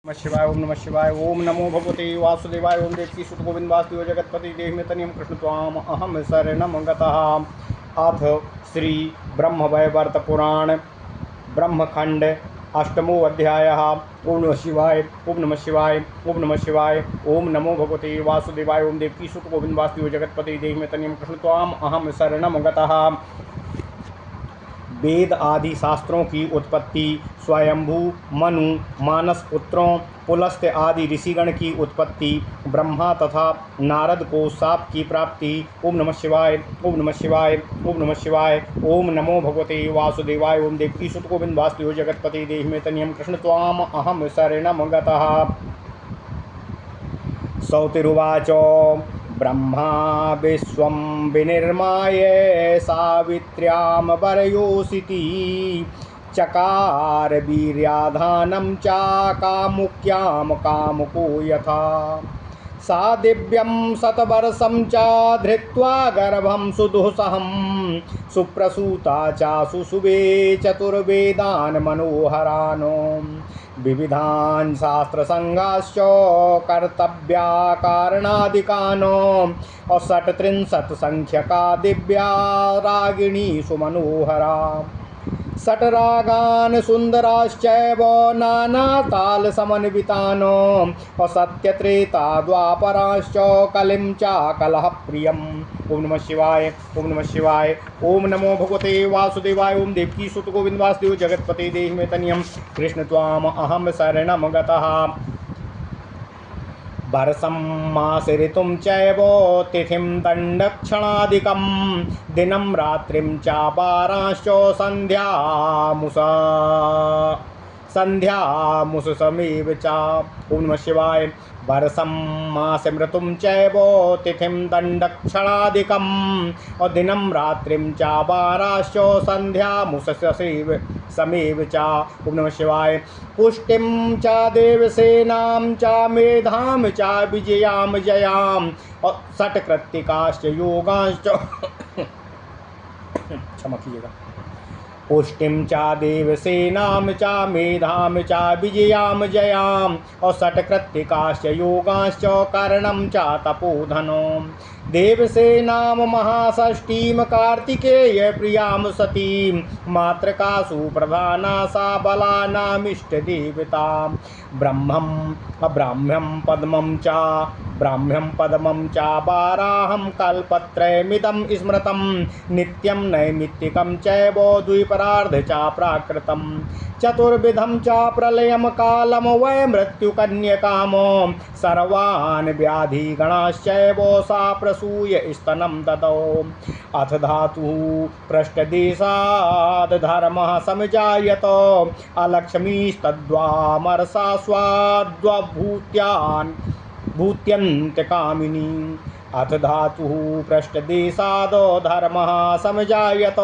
नमः शिवाय ओम नमः शिवाय ओम नमो भगवते वासुदेवाय ओम देवकी सुत गोविंद वासुदेव जगतपति देहि में तनियम कृष्ण त्वाम अहम शरणम गतः। अथ श्री ब्रह्मवैवर्त पुराण ब्रह्मखंड अष्टमो अध्याय। ओम नमः शिवाय ओम नमः शिवाय ओम नमः शिवाय ओम नमो भगवते वासुदेवाय ओम देवकी सुत गोविंद वासुदेव जगतपति देहि में तनियम कृष्ण त्वाम अहम शरणम गतः। वेद आदि शास्त्रों की उत्पत्ति, स्वयंभू मनु मानस पुत्रों पुलस्त्य आदि ऋषिगण की उत्पत्ति, ब्रह्मा तथा नारद को शाप की प्राप्ति। ओम नमः शिवाय ओम नमः शिवाय ओम नमः शिवाय ओम नमो भगवते वासुदेवाय ओम देवकी सुत गोविंद वासुदेव जगतपति देहि में तनियम कृष्ण त्वाम अहम शरणम गतः। सौतिरुवाच ब्रह्मा विश्वं विनिर्माय सावित्र्यां वरयोषिति चकार वीर्याधानं चाकामुक्यां कामुको यथा सा दिव्यं शतवर्षं च धृत्वा गर्भं सुदुःसहं सुप्रसूता चासु शुभे चतुर्वेदान् मनोहरान् विविधान् शास्त्रसंगाश्च कर्तव्या कारणादिकान् षट्त्रिंशत् संख्यका दिव्या रागिणी सुमनोहरा षट्रागान् सुन्दराश्चैव नानातालसमन्वितान् सत्यत्रेता द्वापराश्च कलिं च कलहप्रियम्। ओम नमः शिवाय ओम नमः शिवाय ओम नमो भगवते वासुदेवाय ओम देवकी सुत गोविंद वासुदेव जगतपति देहि में तनियम कृष्ण त्वाम अहम शरणम गतः। वर्षं मास ऋतुं चैव तिथिं दण्डक्षणादिकं दिनं रात्रिं च वारांश्च सन्ध्यामुसमेव च। ओम नमः शिवाय वर्षं मास ऋतुं चैव तिथिं दण्डक्षणादिकं दिनं रात्रिं च वारांश्च सन्ध्यामुसमेव च। ओम नमः शिवाय पुष्टिं च देवसेनां च मेधां च विजयां जयां षट्कृत्तिकाश्च योगांश्च क्षमा कीजिएगा। पुष्टिं च देवसेनां च मेधां च विजयां जयां षट्कृत्तिकाश्च योगांश्च करणं च तपोधनो देवसेनां महाषष्ठीं कार्तिकेय प्रियां सतीं मातृकासु प्रधाना सा बलानामिष्टदेवता ब्राह्म्यं पद्मं च वाराहं कल्पत्रयमिदं स्मृतं नित्यं नैमित्तिकं चैव द्विपरार्ध च प्राकृतं चतुर्विधं च प्रलयं कालं वै मृत्युकन्यकामो सर्वान् व्याधिगणाश्चैव सा प्रसूय स्तनं ददौ। अथ धातुः पृष्ठदेशाद् धर्मः समजायत अलक्ष्मीस्तद्वामरसा स्वाद्वभूत्यन्त्यकामिनी। अथ धातुः पृष्ठदेशाद् धर्मः समजायत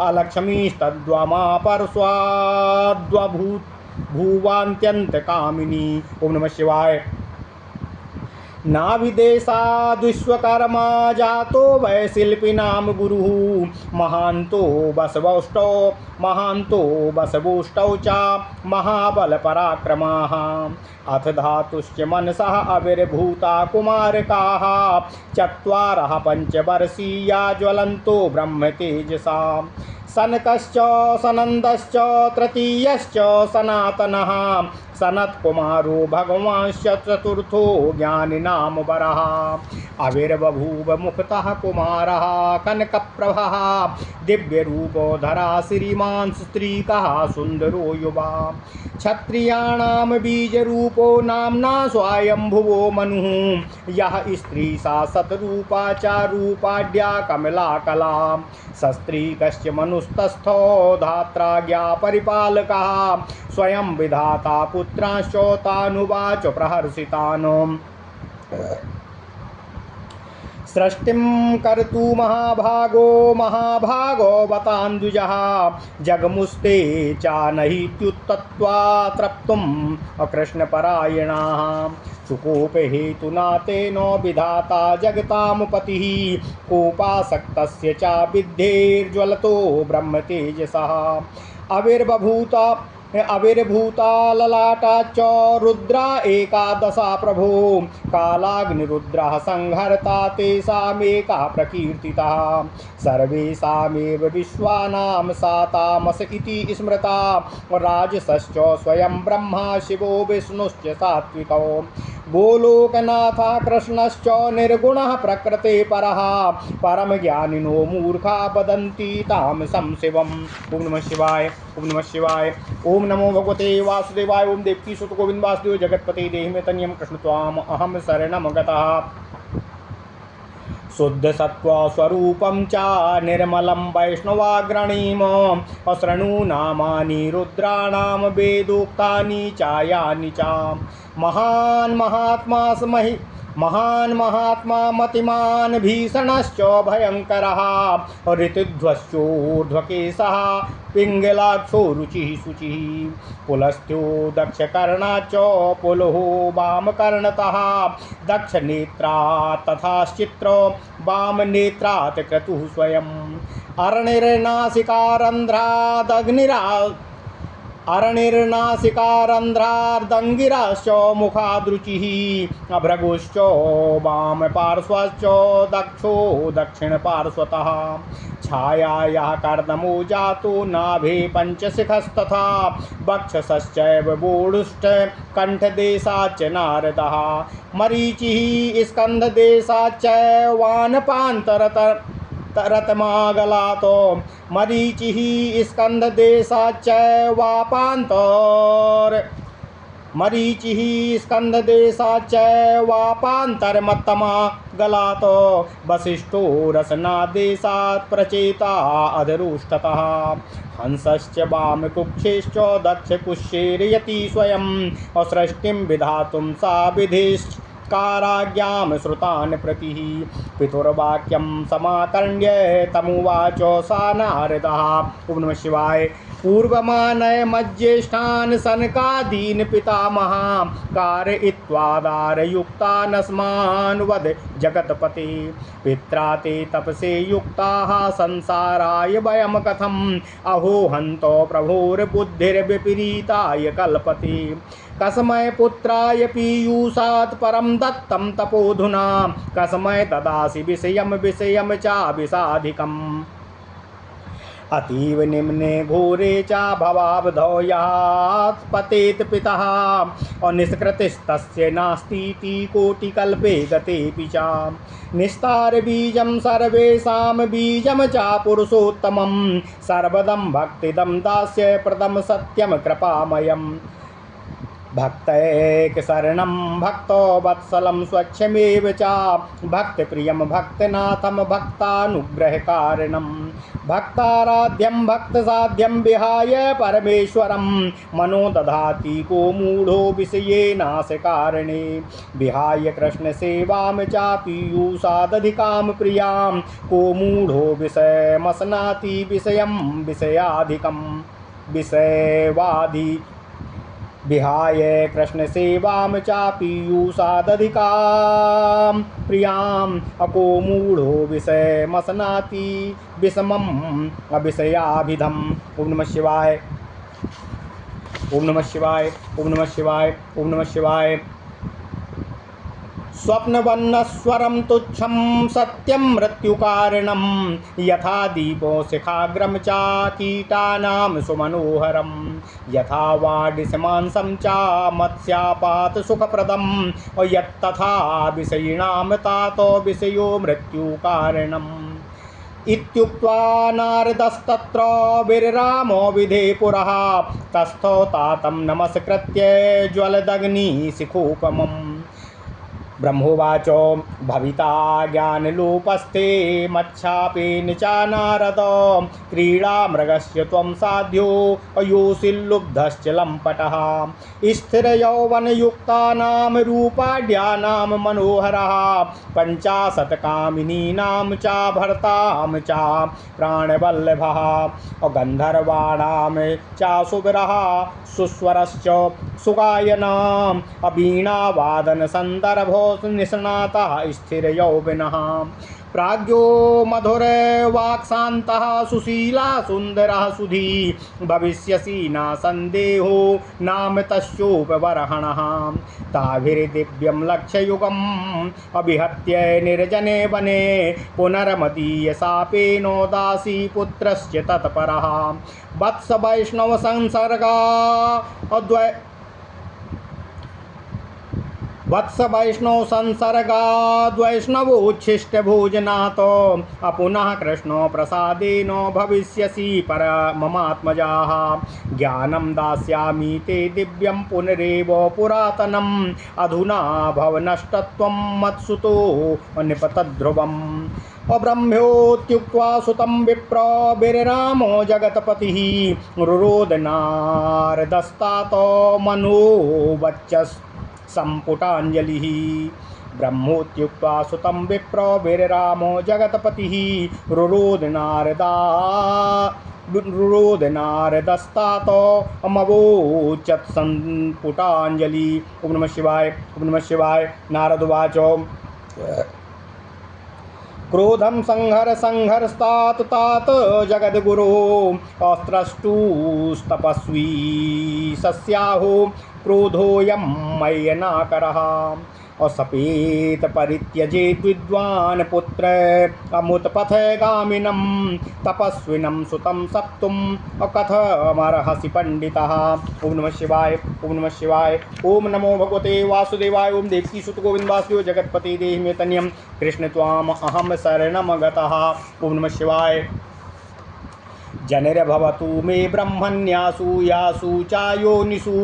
अलक्ष्मीस्तद्वामापरस्वाद्वभूवान्त्यन्तकामिनी। ओम नमः शिवाय। नाभिदेशाद्विश्वकर्मा जातो वै शिल्पिनां गुरुः महान्तो बसवोष्टौ च महाबलपराक्रमाः। अथ धातुश्च मनसः आविर्भूता कुमारकाः चत्वारः पञ्चवर्षीया ज्वलन्तो ब्रह्मतेजसा सनकश्च सनन्दश्च तृतीयश्च सनातनः सनत्कुमारो भगवांश्च चतुर्थो ज्ञानिनाम वरः। आविर्बभूव मुखतः कुमारः कनकप्रभः दिव्यरूपोधरा श्रीमान् स्त्रीकः सुन्दरो युवा क्षत्रियाणां बीजरूपो नाम्ना स्वयंभुवो मनुः यः स्त्री सा सतरूपा च रूपाढ्या कमला कला सस्त्रीकश्च मनुस्तस्थो धात्राज्ञा परिपालकः स्वयं विधाता पुत्रांश्च तानुवाच प्रहर्षितान्। सृष्टिं कर्तु महाभागो वतान्दुजः जगमुस्ते चानहीत्युत्तत्वा तृप्तुम् अकृष्णपरायणाः सुकोपहेतुना तेन विधाता जगतां पतिः कोपासक्तस्य च विद्धेर्ज्वलतो ब्रह्मतेजसः आविर्बभूत अविर्भूता ललाटाच्च रुद्रा एकादशा प्रभो कालाग्निरुद्रः संहर्ता तेषामेका प्रकीर्तिता सर्वेषामेव विश्वानां सातामस इति स्मृता राजसश्च स्वयं ब्रह्मा शिवो विष्णुश्च सात्विको गोलोकनाथा कृष्णश्च निर्गुणः प्रकृते परः परमज्ञानिनो मूर्खा वदन्ति तामसं शिवम्। ओम नमः शिवाय, ओम नमः शिवाय, ओम नमो भगवते वासुदेवाय। ओम देवकी सुत गोविंद वासुदेव जगतपते देहि मे तनियं कृष्ण त्वाम अहम शरणं गतः। शुद्ध सत्व स्वरूपं च निर्मलं वैष्णवाग्रणीम् अशृणु नामानि रुद्राणां वेदोक्तानि चायानि च महान् महात्मा मतिमान् भीषणश्च भयङ्करः ऋतुध्वश्चोर्ध्वकेशः पिङ्गलाक्षो रुचिः शुचिः पुलस्त्यो दक्षकर्णाच्च पुलहो वामकर्णतः दक्षनेत्रा तथाश्चित्रो वामनेत्रात् क्रतुः स्वयम् अरणिर्नासिकारन्ध्रादङ्गिराश्च मुखादृचिः अभ्रगुश्च वामपार्श्वश्च दक्षो दक्षिणपार्श्वतः छायायाः कर्दमो जातो नाभे पञ्चशिखस्तथा वक्षसश्चैव वोढुष्ठ कण्ठदेशाच्च नारदः मरीचिः स्कन्धदेशाच्च वानपान्तरतमागलातो मरीचिः स्कन्धदेशाच्च वापान्तरमत्तमा गलातो वसिष्ठो रसनादेशात् प्रचेता अधरुष्टतः हंसश्च वामकुक्षेश्च दक्षकुक्षेर्यति स्वयं असृष्टिं विधातुं सा विधिश्च काराज्ञां श्रुतान् प्रतिः पितुर्वाक्यं समाकर्ण्य तमुवाच सा नारदः। ओम नमः शिवाय। पूर्वमानय मज्येष्ठान् सनकादीन् पितामहा कारयित्वादारयुक्तानस्मान् वद जगत्पते पित्रा ते तपसे युक्ताः संसाराय वयं कथम् अहो हन्तो प्रभोर्बुद्धिर्विपरीताय कल्पते कस्मै पुत्राय पीयूषात् परं दत्तं तपोधुना कस्मै ददासि विषयं चाभिसाधिकम् अतीव निम्ने घोरे च भवाब्धौ यात् पतेत् पितः अनिष्कृतिस्तस्य नास्तीति कोटिकल्पे गतेऽपि च निस्तार बीजं सर्वेषां बीजं च पुरुषोत्तमं सर्वदं भक्तिदं दास्य प्रदं सत्यं कृपामयम् भक्तैकशरणं भक्तो वत्सलं स्वच्छमेव च भक्तप्रियं भक्तनाथं भक्तानुग्रहकारणं भक्ताराध्यं भक्तसाध्यं विहाय परमेश्वरं मनो दधाति को मूढो विषयेनाशकारणे विहाय कृष्णसेवां च पीयूषादधिकां प्रियां को मूढो विषयमसनाति विषयं विषयाधिकं विषयवादि विहाय कृष्ण सेवां च पीयूषादधिकां प्रियाम् अको मूढो विषयमसनाति विषमम् अविषयाभिधम्। ओम नमः शिवाय, ओम नमः शिवाय, ओम नमः शिवाय, ओम नमः शिवाय। स्वप्नवन्नस्वरं तुच्छं सत्यं मृत्युकारणं यथा दीपो शिखाग्रं च कीटानां सुमनोहरं यथा वाडिसमांसं च मत्स्यापात सुखप्रदं यत्तथा विषयिणां तातो विषयो मृत्युकारणम् इत्युक्त्वा नारदस्तत्र विररामो विधे पुरः तस्थो तातं नमस्कृत्य ज्वलदग्निशिखोपमम् ब्रह्मोवाच भविता ज्ञानलोपस्ते मच्छापेन च नारद क्रीडा मृगस्य त्वं साध्यो अयोऽसिल्लुब्धश्च लम्पटः स्थिरयौवनयुक्तानां रूपाढ्यानां मनोहरः पञ्चाशत्कामिनीनां च भर्तां च प्राणवल्लभः गन्धर्वाणां च सुबरः सुस्वरश्च सुगायनाम् अवीणावादनसन्दर्भो निष्णातः स्थिर यौवनः प्राज्ञो मधुर वाक्शान्तः सुशीला सुन्दरः सुधी भविष्यसि न सन्देहो नाम तस्योपबर्हणः ताभिर्दिव्यं लक्ष्ययुगम् अभिहत्य निर्जने वने पुनर्मदीयशापेनोदासी पुत्रस्य तत्परः वत्स वैष्णव संसर्गा वत्स वैष्णव संसर्गाद्वैष्णवोच्छिष्ट भोजनात् अपुनः कृष्णो प्रसादेन भविष्यसि परममात्मजाः ज्ञानं दास्यामि ते दिव्यं पुनरेव पुरातनम् अधुना भव नष्टत्वं मत्सुतो निपतध्रुवम् अब्रह्म्योत्युक्त्वा सुतं विप्र विररामो जगत्पतिः रुरोध नारदस्तात मनोवच्चस् संपुटाञ्जलिः ब्रह्मोत्युक्त्वा सुतं विप्र विररामो जगत्पतिः रुरोध नारदस्तात अमवोचत् संपुटाञ्जलि। ओम नमः शिवाय। ओम नमः शिवाय। नारदुवाच क्रोधं संहरस्तात तात जगद्गुरो अस्त्रष्टुस्तपस्वी सस्याहो क्रोधोऽयं मय्यनाकरः असपेत परित्यजेत् विद्वान् पुत्र अमुत्पथगामिनं तपस्विनं सुतं सप्तुम् अकथमर्हसि पंडितः। ओम नमः शिवाय। ओम नमः शिवाय। ओम नमो भगवते वासुदेवाय। ओम देवकीसुत गोविन्दवासुदेव जगत्पति देहि मे तन्यं कृष्ण त्वाम अहम शरणं गतः। ओम नमः शिवाय। जनिर्भवतु मे ब्रह्मण्यासु यासु चायोनिषु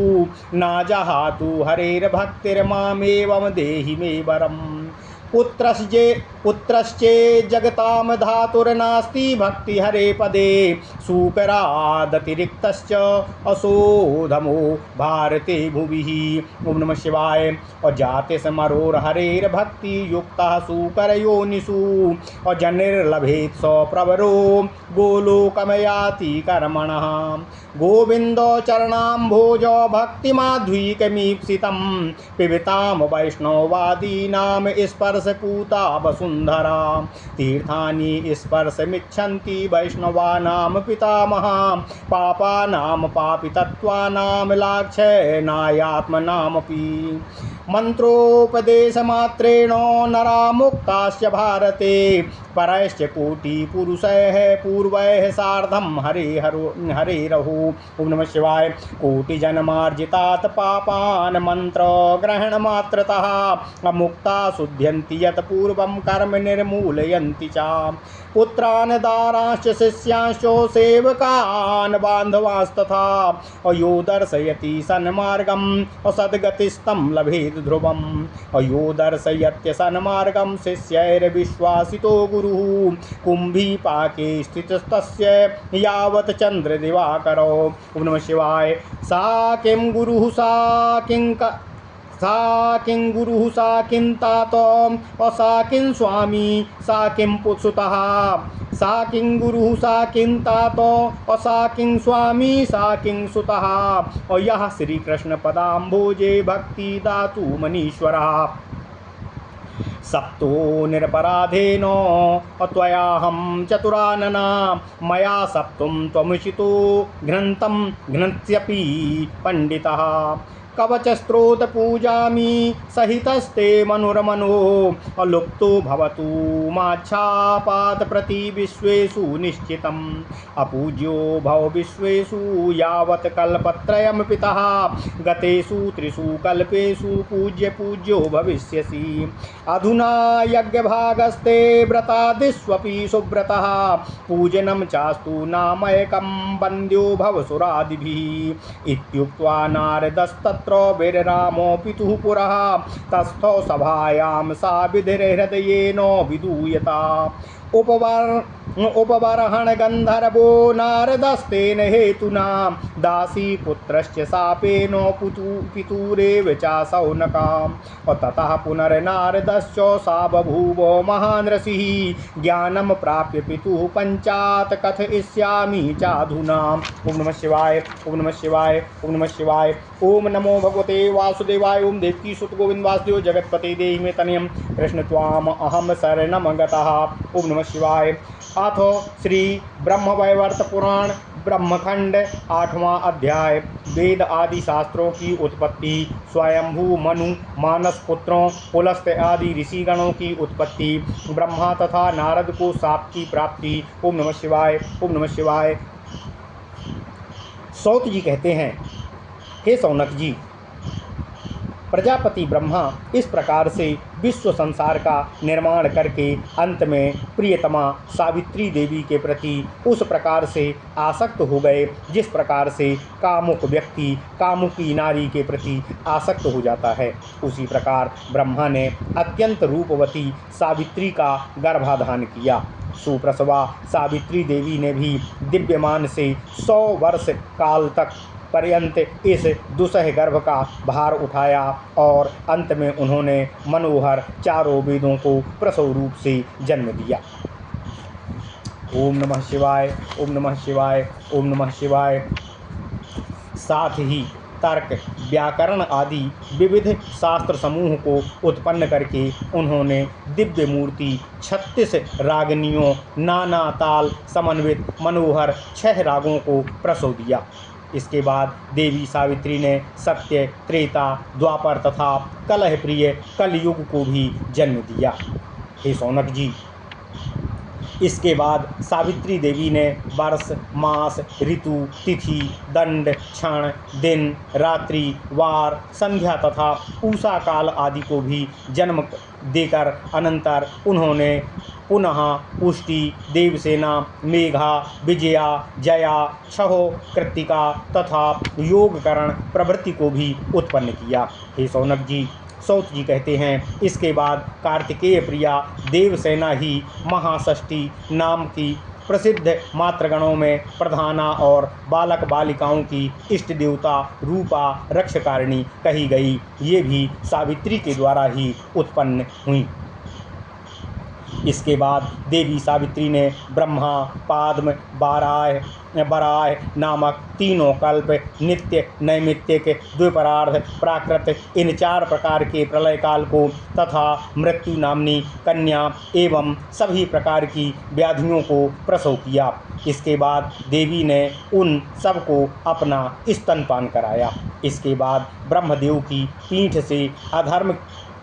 न जहातु हरेर्भक्तिर्मामेवं देहि मे वरम् पुत्रश्चे जगतां धातुर्नास्ति भक्ति हरे पदे सूकरादतिरिक्तश्च असोधमो भारते भुवि। ओम नमः शिवाय। अजाते समरोर हरेर्भक्ति युक्तः सूकरयोनिषु अजनिर्लभेत् स प्रवरो गोलोकमयाति कर्मणः गोविंद चरणाम्भोज भक्तिमाध्वीकमीप्सितं पिबतां वैष्णवादीनां स्पर्शपूता वसुन्धरा तीर्थानि स्पर्शमिच्छन्ति वैष्णवानां पितामहा पापानां पापितत्वानां लाक्षणायात्मनामपि मंत्रोपदेशमात्रेण नरा मुक्ताश्च भारते परश्च कोटिपुरुषैः पूर्वैः सार्धं हरेरहो। ओम नमः शिवाय। कोटिजन्मार्जितात् पापान् मन्त्रग्रहणमात्रतः अमुक्ता शुध्यन्ति यत् पूर्वं कर्म निर्मूलयन्ति च पुत्रान् दाराश्च शिष्यांश्च सेवकान् बान्धवांस्तथा अयो दर्शयति सन्मार्गम् असद्गतिस्तं लभेत् ध्रुवम् अयो दर्शयत्य सन्मार्गं शिष्यैर्विश्वासितो गुरुः कुम्भीपाके स्थितस्तस्य यावत् चन्द्रदिवाकरो। ओम नमः शिवाय। सा किं गुरुः सा किं गुरुः सा किं तातो सा किं स्वामी सा किं पुत्सुतः सा किं गुरुः सा किं तातो सा किं स्वामी सा किं सुतः यः श्रीकृष्ण पदाम्भोजे भक्ति दातु मनीश्वरः सप्तो निरपराधेन त्वयाहं चतुरानना मया सप्तुं त्वमुचितो घ्नन्तं घ्नत्यपि पंडितः कवचस्त्रोत पूजामि सहितस्ते मनुरमनो अलुप्तो भवतु माच्छापात प्रति विश्वेषु निश्चितम् अपूज्यो भव विश्वेषु यावत् कल्पत्रयं पितः गतेषु त्रिषु कल्पेषु पूज्यो भविष्यसि अधुना यज्ञभागस्ते व्रतादिष्वपि सुव्रतः पूजनं चास्तु नामैकं वन्द्यो भव सुरादिभिः इत्युक्त्वा नारदस्तत्र विररामो पितुः पुरः तस्थो सभायां सा विधिर्हृदयेन विदूयता उपबर्हण गंधर्वो नारदस्तेन हेतुना दासी पुत्रश्च शापेनो पितुरेव चासौ नकाम। और ततः पुनर्नारदश्च सा बभूवो महान् ऋषिः ज्ञानं प्राप्य पितुः पंचात् कथयिष्यामि चाधुना। ओम नमः शिवाय, ओम नमः शिवाय, ओम नमः शिवाय। ओम नमो भगवते वासुदेवाय। ओम देवकी सुत गोविंद वासुदेव जगतपते देहि मे तनयम् कृष्ण त्वाम अहम शरणं गतः। ओम नमः शिवाय। अथ श्री ब्रह्मवैवर्त पुराण ब्रह्मखंड 8वां अध्याय। वेद आदि शास्त्रों की उत्पत्ति, स्वयंभू मनु मानस पुत्रों पुलस्त आदि ऋषिगणों की उत्पत्ति, ब्रह्मा तथा नारद को शाप की प्राप्ति। ओम नमः शिवाय, ओम नमः शिवाय। सौत जी कहते हैं, हे सौनक जी, प्रजापति ब्रह्मा इस प्रकार से विश्व संसार का निर्माण करके अंत में प्रियतमा सावित्री देवी के प्रति उस प्रकार से आसक्त हो गए जिस प्रकार से कामुक व्यक्ति कामुकी नारी के प्रति आसक्त हो जाता है। उसी प्रकार ब्रह्मा ने अत्यंत रूपवती सावित्री का गर्भाधान किया। सुप्रसवा सावित्री देवी ने भी दिव्यमान से 100 वर्ष काल तक पर्यंत इस दुसह गर्भ का भार उठाया और अंत में उन्होंने मनोहर चारों वेदों को प्रसव रूप से जन्म दिया। ओम नमः शिवाय, ओम नमः शिवाय, ओम नमः शिवाय। साथ ही तर्क व्याकरण आदि विविध शास्त्र समूह को उत्पन्न करके उन्होंने दिव्य मूर्ति 36 रागनियों नाना ताल समन्वित मनोहर 6 रागों को प्रसव दिया। इसके बाद देवी सावित्री ने सत्य, त्रेता, द्वापर तथा कलह प्रिय कलयुग को भी जन्म दिया। हे सौनक जी, इसके बाद सावित्री देवी ने वर्ष, मास, ऋतु, तिथि, दंड, क्षण, दिन, रात्रि, वार, संध्या तथा उषा काल आदि को भी जन्म देकर अनंतर उन्होंने पुनः पुष्टि, देवसेना, मेघा, विजया, जया, छहो, कृत्तिका तथा योगकरण प्रभृति को भी उत्पन्न किया। हे सौनक जी, सौत जी कहते हैं, इसके बाद कार्तिकेय प्रिया देवसेना ही महाषष्ठी नाम की प्रसिद्ध मातृगणों में प्रधाना और बालक बालिकाओं की इष्ट देवता रूपा रक्षकारिणी कही गई। ये भी सावित्री के द्वारा ही उत्पन्न हुई। इसके बाद देवी सावित्री ने ब्रह्मा, पाद्म, बराह नामक तीनों कल्प, नित्य, नैमित्तिक, द्विपरार्ध, प्राकृत इन 4 प्रकार के प्रलय काल को तथा मृत्यु नामनी कन्या एवं सभी प्रकार की व्याधियों को प्रसव किया। इसके बाद देवी ने उन सब को अपना स्तनपान कराया। इसके बाद ब्रह्मदेव की पीठ से अधर्म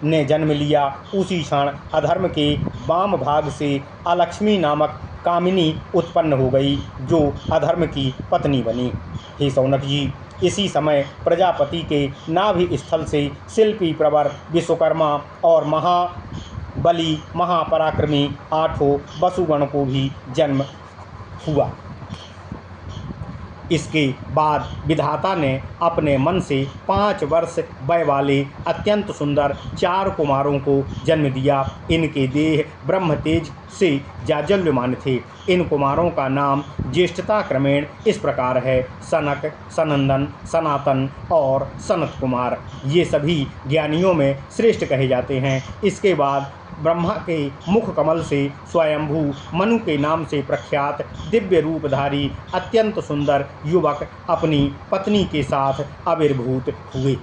ने जन्म लिया। उसी क्षण अधर्म के वाम भाग से अलक्ष्मी नामक कामिनी उत्पन्न हो गई, जो अधर्म की पत्नी बनी। हे सौनक जी, इसी समय प्रजापति के नाभि स्थल से शिल्पी प्रवर विश्वकर्मा और महाबली महापराक्रमी 8 वसुगण को भी जन्म हुआ। इसके बाद विधाता ने अपने मन से 5 वर्ष वय वाले अत्यंत सुंदर 4 कुमारों को जन्म दिया। इनके देह ब्रह्म तेज से जाज्वल्यमान थे। इन कुमारों का नाम ज्येष्ठता क्रमेण इस प्रकार है: सनक, सनंदन, सनातन और सनत कुमार। ये सभी ज्ञानियों में श्रेष्ठ कहे जाते हैं। इसके बाद ब्रह्मा के मुख कमल से स्वयंभू मनु के नाम से प्रख्यात दिव्य रूपधारी अत्यंत सुंदर युवक अपनी पत्नी के साथ आविर्भूत हुए।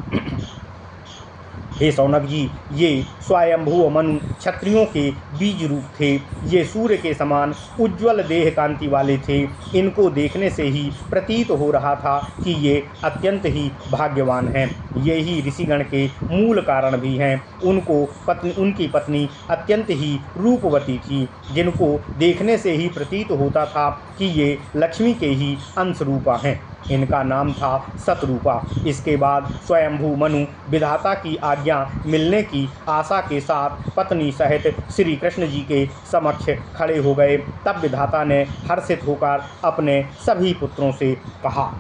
हे सौनक जी, ये स्वयंभू मनु क्षत्रियों के बीज रूप थे। ये सूर्य के समान उज्ज्वल देह कांति वाले थे। इनको देखने से ही प्रतीत हो रहा था कि ये अत्यंत ही भाग्यवान हैं। ये ही ऋषिगण के मूल कारण भी हैं। उनकी पत्नी अत्यंत ही रूपवती थी, जिनको देखने से ही प्रतीत होता था कि ये लक्ष्मी के ही अंश रूपा हैं। इनका नाम था सतरूपा। इसके बाद स्वयंभू मनु विधाता की आज्ञा मिलने की आशा के साथ पत्नी सहित श्री कृष्ण जी के समक्ष खड़े हो गए। तब विधाता ने हर्षित होकर अपने सभी पुत्रों से कहा,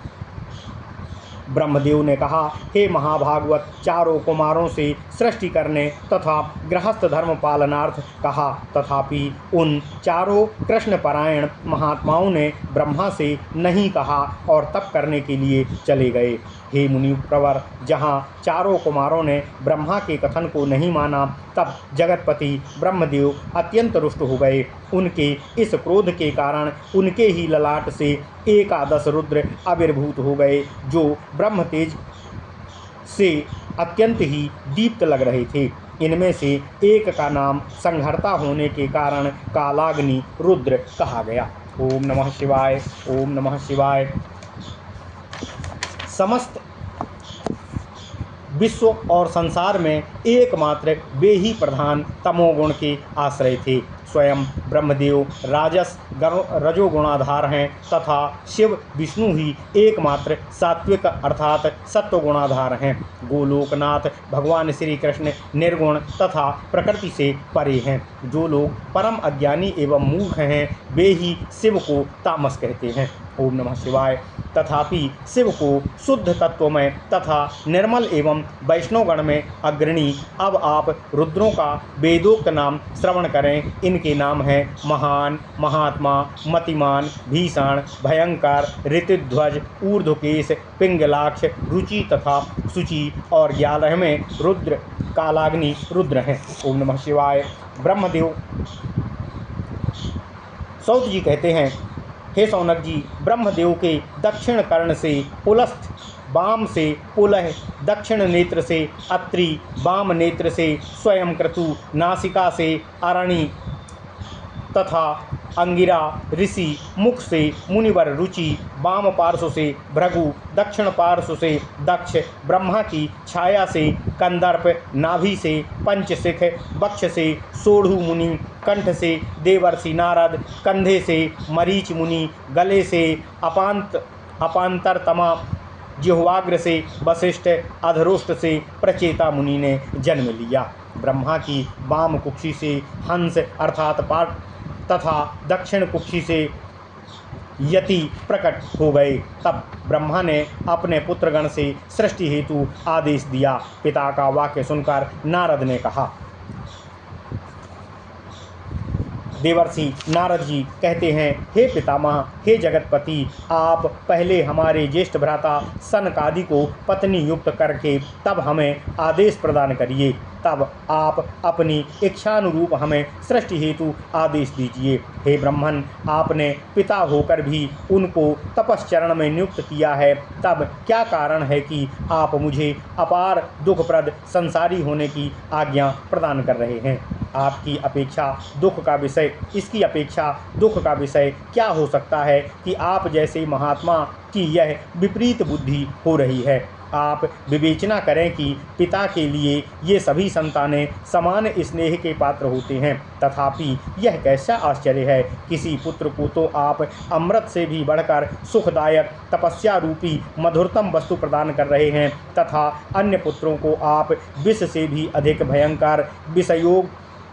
ब्रह्मदेव ने कहा, हे महाभागवत, चारों कुमारों से सृष्टि करने तथा गृहस्थ धर्म पालनार्थ कहा, तथापि उन चारों कृष्णपरायण महात्माओं ने ब्रह्मा से नहीं कहा और तप करने के लिए चले गए। हे मुनि प्रवर, जहाँ चारों कुमारों ने ब्रह्मा के कथन को नहीं माना, तब जगतपति ब्रह्मदेव अत्यंत रुष्ट हो गए। उनके इस क्रोध के कारण उनके ही ललाट से एकादश रुद्र आविर्भूत हो गए, जो ब्रह्म तेज से अत्यंत ही दीप्त लग रहे थे। इनमें से एक का नाम संहर्ता होने के कारण कालाग्नि रुद्र कहा गया। ओम नमः शिवाय, ओम नमः शिवाय। समस्त विश्व और संसार में एकमात्र वे ही प्रधान तमोगुण के आश्रय थे। स्वयं ब्रह्मदेव राजस रजोगुणाधार हैं तथा शिव विष्णु ही एकमात्र सात्विक अर्थात सत्वगुणाधार हैं। गोलोकनाथ भगवान श्री कृष्ण निर्गुण तथा प्रकृति से परे हैं। जो लोग परम अज्ञानी एवं मूर्ख हैं, वे ही शिव को तामस कहते हैं। ओम नमः शिवाय। तथापि शिव को शुद्ध तत्व में तथा निर्मल एवं वैष्णवगण में अग्रणी अब आप रुद्रों का वेदोक्त नाम श्रवण करें। इनके नाम हैं महान, महात्मा, मतिमान, भीषण, भयंकर, ऋतुध्वज, ऊर्ध्वकेश, पिंगलाक्ष, रुचि तथा शुचि और 11वें रुद्र कालाग्नि रुद्र हैं। ओम नमः शिवाय। ब्रह्मदेव सौत जी कहते हैं, हे सौनक जी, ब्रह्मदेव के दक्षिण कर्ण से पुलस्थ, वाम से पुलह, दक्षिण नेत्र से अत्रि, वाम नेत्र से स्वयं क्रतु, नासिका से अरणि तथा अंगिरा ऋषि, मुख से मुनिवर रुचि, वाम पार्श्व से भृगु, दक्षिण पार्श्व से दक्ष, ब्रह्मा की छाया से कंदर्प, नाभि से पंचशिख, वक्ष से सोढ़ु मुनि, कंठ से देवर्षि नारद, कंधे से मरीच मुनि, गले से अपांतरतमा, जिह्वाग्र से वशिष्ठ, अधरोष्ट से प्रचेता मुनि ने जन्म लिया। ब्रह्मा की वाम कुक्षी से हंस अर्थात पाठ तथा दक्षिण कुक्षी से यति प्रकट हो गए। तब ब्रह्मा ने अपने पुत्रगण से सृष्टि हेतु आदेश दिया। पिता का वाक्य सुनकर नारद ने कहा, देवर्षि नारद जी कहते हैं, हे पितामह, हे जगतपति, आप पहले हमारे ज्येष्ठ भ्राता सनकादि को पत्नी युक्त करके तब हमें आदेश प्रदान करिए। तब आप अपनी इच्छानुरूप हमें सृष्टि हेतु आदेश दीजिए। हे ब्रह्मन, आपने पिता होकर भी उनको तपश्चरण में नियुक्त किया है, तब क्या कारण है कि आप मुझे अपार दुखप्रद संसारी होने की आज्ञा प्रदान कर रहे हैं? आपकी अपेक्षा दुख का विषय, इसकी अपेक्षा दुख का विषय क्या हो सकता है कि आप जैसे महात्मा की यह विपरीत बुद्धि हो रही है? आप विवेचना करें कि पिता के लिए ये सभी संतानें समान स्नेह के पात्र होते हैं, तथापि यह कैसा आश्चर्य है, किसी पुत्र को तो आप अमृत से भी बढ़कर सुखदायक तपस्या रूपी मधुरतम वस्तु प्रदान कर रहे हैं, तथा अन्य पुत्रों को आप विष से भी अधिक भयंकर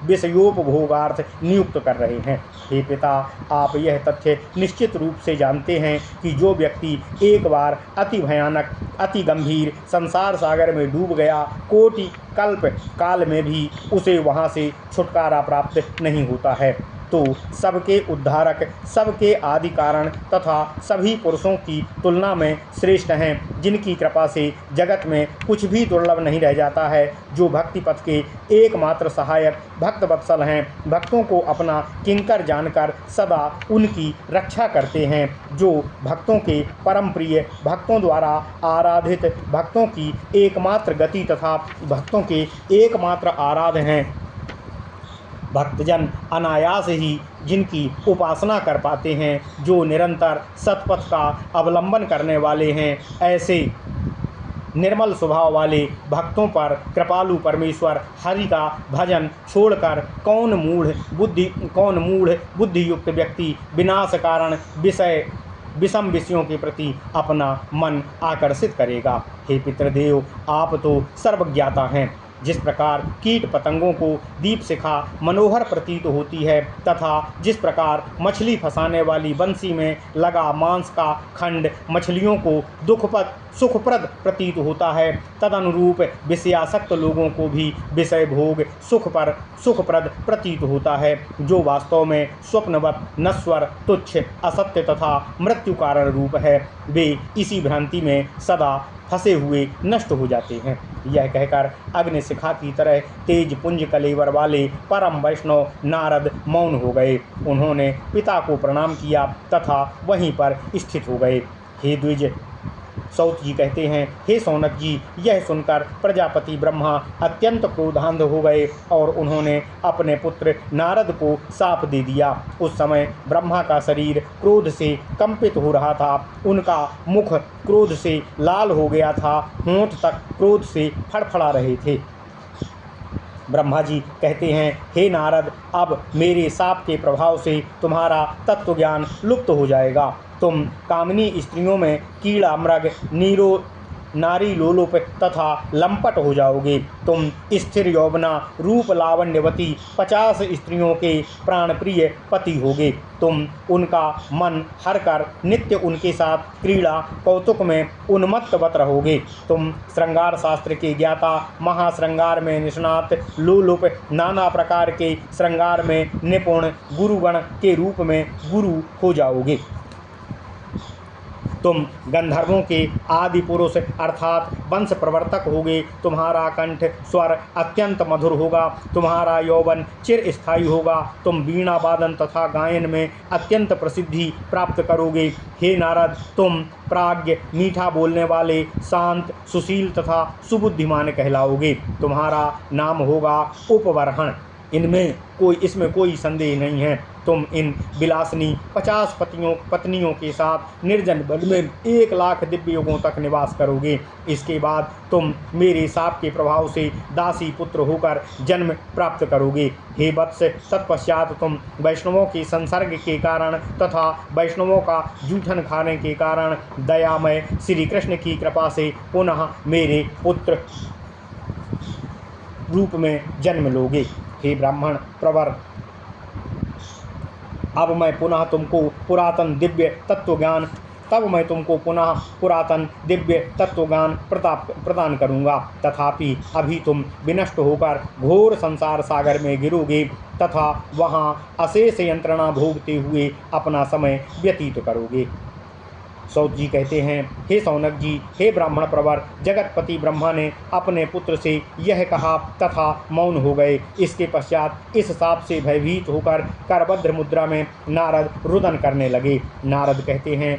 विषयोपभोगार्थ नियुक्त कर रहे हैं। हे पिता, आप यह तथ्य निश्चित रूप से जानते हैं कि जो व्यक्ति एक बार अति भयानक अति गंभीर संसार सागर में डूब गया, कोटि कल्प काल में भी उसे वहाँ से छुटकारा प्राप्त नहीं होता है, तो सबके उद्धारक, सबके आदि कारण तथा सभी पुरुषों की तुलना में श्रेष्ठ हैं, जिनकी कृपा से जगत में कुछ भी दुर्लभ नहीं रह जाता है, जो भक्ति पथ के एकमात्र सहायक भक्त वत्सल हैं, भक्तों को अपना किंकर जानकर सदा उनकी रक्षा करते हैं, जो भक्तों के परम प्रिय, भक्तों द्वारा आराधित, भक्तों की एकमात्र गति तथा भक्तों के एकमात्र आराध्य हैं। भक्तजन अनायास ही जिनकी उपासना कर पाते हैं, जो निरंतर सतपथ का अवलंबन करने वाले हैं, ऐसे निर्मल स्वभाव वाले भक्तों पर कृपालु परमेश्वर हरि का भजन छोड़कर कौन मूढ़ बुद्धि युक्त व्यक्ति विनाश कारण विषम विषयों के प्रति अपना मन आकर्षित करेगा? हे पितृदेव, आप तो सर्वज्ञाता हैं। जिस प्रकार कीट पतंगों को दीप शिखा मनोहर प्रतीत होती है, तथा जिस प्रकार मछली फंसाने वाली बंसी में लगा मांस का खंड मछलियों को सुखप्रद प्रतीत होता है, तदनुरूप विषयासक्त लोगों को भी विषय भोग सुखप्रद प्रतीत होता है, जो वास्तव में स्वप्नवत नश्वर तुच्छ असत्य तथा मृत्यु कारण रूप है। वे इसी भ्रांति में सदा फंसे हुए नष्ट हो जाते हैं। यह कहकर अग्निशिखा की तरह तेज पुंज कलेवर वाले परम वैष्णव नारद मौन हो गए। उन्होंने पिता को प्रणाम किया तथा वहीं पर स्थित हो गए। हे द्विज, सौत जी कहते हैं, हे सौनक जी, यह सुनकर प्रजापति ब्रह्मा अत्यंत क्रोधांध हो गए और उन्होंने अपने पुत्र नारद को शाप दे दिया। उस समय ब्रह्मा का शरीर क्रोध से कंपित हो रहा था, उनका मुख क्रोध से लाल हो गया था, होंठ तक क्रोध से फड़फड़ा रहे थे। ब्रह्मा जी कहते हैं, हे नारद, अब मेरे शाप के प्रभाव से तुम्हारा तत्व ज्ञान लुप्त हो जाएगा। तुम कामिनी स्त्रियों में कीड़ा मृग नारी लोलुप तथा लंपट हो जाओगे। तुम स्थिर यौवना रूप लावण्यवती 50 स्त्रियों के प्राणप्रिय पति होगे। तुम उनका मन हर कर नित्य उनके साथ क्रीड़ा कौतुक में उन्मत्तवत रहोगे। तुम श्रृंगार शास्त्र के ज्ञाता, महाश्रृंगार में निष्णात, लोलुप नाना प्रकार के श्रृंगार में निपुण गुरुगण के रूप में गुरु हो जाओगे। तुम गंधर्वों के आदि पुरुष अर्थात वंश प्रवर्तक होगे। तुम्हारा कंठ स्वर अत्यंत मधुर होगा, तुम्हारा यौवन चिर स्थायी होगा। तुम वीणा वादन तथा गायन में अत्यंत प्रसिद्धि प्राप्त करोगे। हे नारद, तुम प्राज्ञ, मीठा बोलने वाले, शांत, सुशील तथा सुबुद्धिमान कहलाओगे। तुम्हारा नाम होगा उपवरहण। इसमें कोई संदेह नहीं है। तुम इन विलासनी 50 पत्नियों के साथ निर्जन वन में 1 लाख दिव्य युगों तक निवास करोगे। इसके बाद तुम मेरे शाप के प्रभाव से दासी पुत्र होकर जन्म प्राप्त करोगे। हे वत्स, तत्पश्चात तुम वैष्णवों के संसर्ग के कारण तथा वैष्णवों का जूठन खाने के कारण दयामय श्री कृष्ण की कृपा से पुनः मेरे पुत्र रूप में जन्म लोगे। हे ब्राह्मण प्रवर, अब मैं पुनः तुमको पुरातन दिव्य तत्वज्ञान प्रदान करूंगा। तथापि अभी तुम विनष्ट होकर घोर संसार सागर में गिरोगे तथा वहां अशेष यंत्रणा भोगते हुए अपना समय व्यतीत करोगे। सौत जी कहते हैं, हे सौनक जी, हे ब्राह्मण प्रवर, जगतपति ब्रह्मा ने अपने पुत्र से यह कहा तथा मौन हो गए। इसके पश्चात इस शाप से भयभीत होकर करभद्र मुद्रा में नारद रुदन करने लगे। नारद कहते हैं,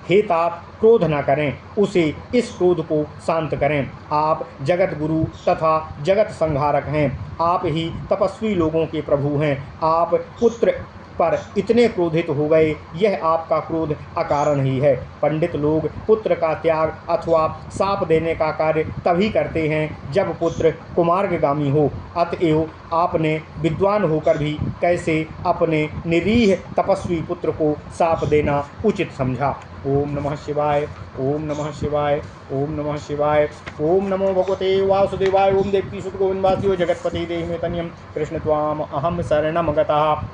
हे तात, क्रोध न करें, उसे इस क्रोध को शांत करें। आप जगत गुरु तथा जगत संहारक हैं। आप ही तपस्वी लोगों के प्रभु हैं। आप पुत्र पर इतने क्रोधित हो गए, यह आपका क्रोध अकारण ही है। पंडित लोग पुत्र का त्याग अथवा शाप देने का कार्य तभी करते हैं जब पुत्र कुमार्गगामी हो। अतएव आपने विद्वान होकर भी कैसे अपने निरीह तपस्वी पुत्र को शाप देना उचित समझा। ओम नमः शिवाय, ओम नमः शिवाय, ओम नमः शिवाय। ओम नमो भगवते वासुदेवाय। ओम देवकी सुत गोविंदवासियो जगतपति देहि मे तनियम कृष्ण त्वाम अहम शरणम गतः।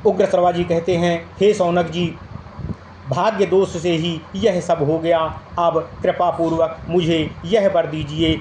उग्र श्रवा जी कहते हैं, हे सौनक जी, भाग्य दोष से ही यह सब हो गया। अब कृपा पूर्वक मुझे यह वर दीजिए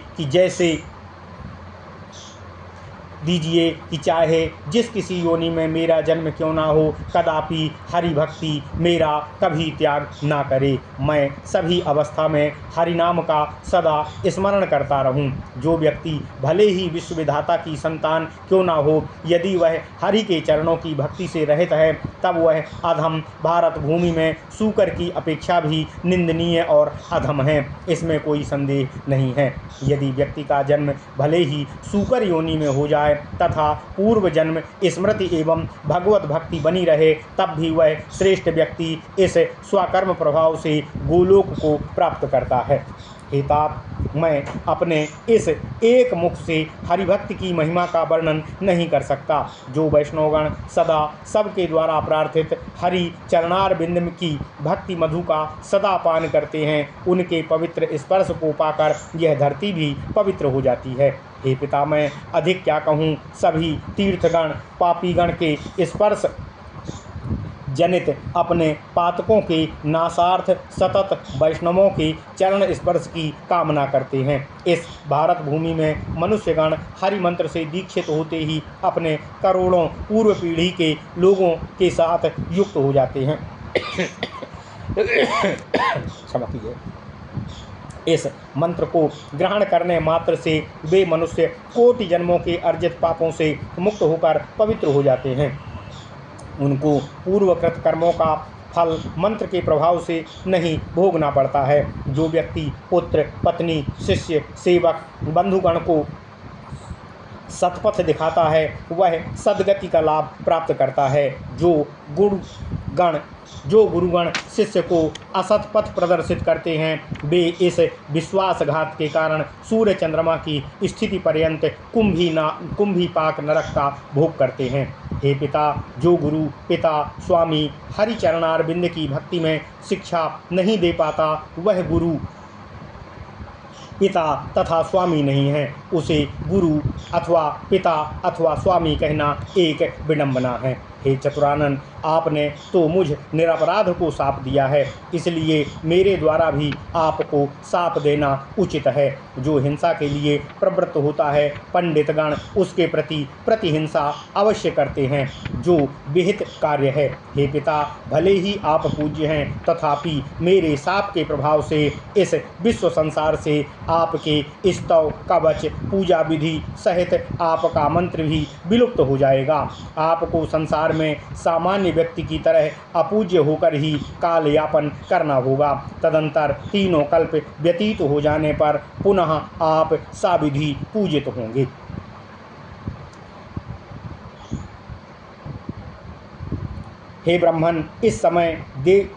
कि चाहे जिस किसी योनि में मेरा जन्म क्यों ना हो, कदापि हरि भक्ति मेरा कभी त्याग ना करे। मैं सभी अवस्था में हरि नाम का सदा स्मरण करता रहूं। जो व्यक्ति भले ही विश्वविधाता की संतान क्यों ना हो, यदि वह हरि के चरणों की भक्ति से रहित है, तब वह अधम भारत भूमि में शूकर की अपेक्षा भी निंदनीय और अधम है। इसमें कोई संदेह नहीं है। यदि व्यक्ति का जन्म भले ही शूकर योनि में हो जाए तथा पूर्व जन्म स्मृति एवं भगवत भक्ति बनी रहे, तब भी वह श्रेष्ठ व्यक्ति इस स्वकर्म प्रभाव से गोलोक को प्राप्त करता है। हे तात, मैं अपने इस एक मुख से हरिभक्ति की महिमा का वर्णन नहीं कर सकता। जो वैष्णवगण सदा सबके द्वारा प्रार्थित हरि चरणार बिंद की भक्ति मधु का सदा पान करते हैं, उनके पवित्र स्पर्श को पाकर यह धरती भी पवित्र हो जाती है। हे पिता, मैं अधिक क्या कहूँ, सभी तीर्थगण पापीगण के स्पर्श जनित अपने पातकों के नासार्थ सतत वैष्णवों के चरण स्पर्श की कामना करते हैं। इस भारत भूमि में मनुष्यगण हरि मंत्र से दीक्षित होते ही अपने करोड़ों पूर्व पीढ़ी के लोगों के साथ युक्त हो जाते हैं। क्षमा कीजिए। इस मंत्र को ग्रहण करने मात्र से वे मनुष्य कोटि जन्मों के अर्जित पापों से मुक्त होकर पवित्र हो जाते हैं। उनको पूर्वकृत कर्मों का फल मंत्र के प्रभाव से नहीं भोगना पड़ता है। जो व्यक्ति पुत्र, पत्नी, शिष्य, सेवक, बंधुगण को सतपथ दिखाता है वह सद्गति का लाभ प्राप्त करता है। जो गुरुगण शिष्य को असत पथ प्रदर्शित करते हैं वे इस विश्वासघात के कारण सूर्य चंद्रमा की स्थिति पर्यंत कुंभी पाक नरक का भोग करते हैं। हे पिता, जो गुरु पिता स्वामी हरि चरणारविंद की भक्ति में शिक्षा नहीं दे पाता वह गुरु पिता तथा स्वामी नहीं है। उसे गुरु अथवा पिता अथवा स्वामी कहना एक विडंबना है। हे चतुरानन, आपने तो मुझ निरपराध को शाप दिया है, इसलिए मेरे द्वारा भी आपको शाप देना उचित है। जो हिंसा के लिए प्रवृत्त होता है पंडितगण उसके प्रति प्रतिहिंसा अवश्य करते हैं, जो विहित कार्य है। हे पिता, भले ही आप पूज्य हैं तथापि मेरे शाप के प्रभाव से इस विश्व संसार से आपके स्तव कवच पूजा विधि सहित आपका मंत्र भी विलुप्त हो जाएगा। आपको संसार में सामान्य व्यक्ति की तरह अपूज्य होकर ही काल यापन करना होगा। तदंतर तीनों कल्प व्यतीत हो जाने पर पुनः आप साविधि पूजित होंगे। हे ब्राह्मण, इस समय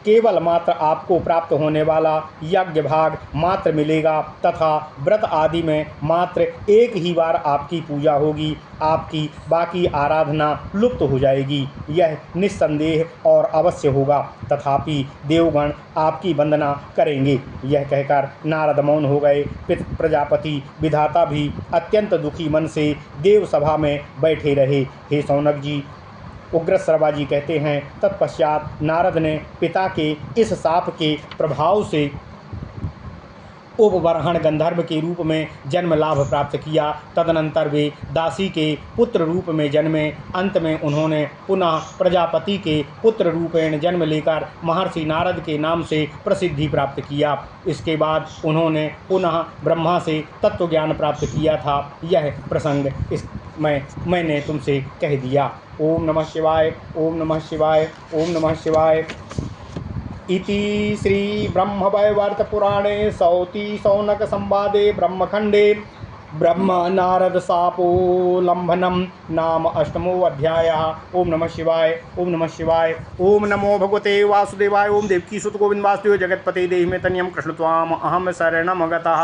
केवल मात्र आपको प्राप्त होने वाला यज्ञ भाग मात्र मिलेगा तथा व्रत आदि में मात्र एक ही बार आपकी पूजा होगी। आपकी बाकी आराधना लुप्त हो जाएगी। यह निस्संदेह और अवश्य होगा, तथापि देवगण आपकी वंदना करेंगे। यह कहकर नारद मौन हो गए। प्रजापति विधाता भी अत्यंत दुखी मन से देव सभा में बैठे रहे। हे शौनक जी, उग्रश्रवा जी कहते हैं, तत्पश्चात नारद ने पिता के इस शाप के प्रभाव से उपबर्हण गंधर्व के रूप में जन्म लाभ प्राप्त किया। तदनंतर वे दासी के पुत्र रूप में जन्मे। अंत में उन्होंने पुनः प्रजापति के पुत्र रूपेण जन्म लेकर महर्षि नारद के नाम से प्रसिद्धि प्राप्त किया। इसके बाद उन्होंने पुनः ब्रह्मा से तत्व ज्ञान प्राप्त किया था। यह प्रसंग मैंने तुमसे कह दिया। ओम नमः शिवाय, ओम नमः शिवाय, ओम नमः शिवाय। इति श्री ब्रह्मवैवर्त पुराणे सौती शौनक संवादे ब्रह्मखंडे ब्रह्म नारद शापोल्लंघनम नाम अष्टमो अध्यायः। ओम नमः शिवाय, ओम नमः शिवाय। ओम नमो भगवते वासुदेवाय। ओम देवकी सुत गोविंद वासुदेव जगतपते देहि मे तनियम कृष्ण त्वाम अहम शरणम गतः।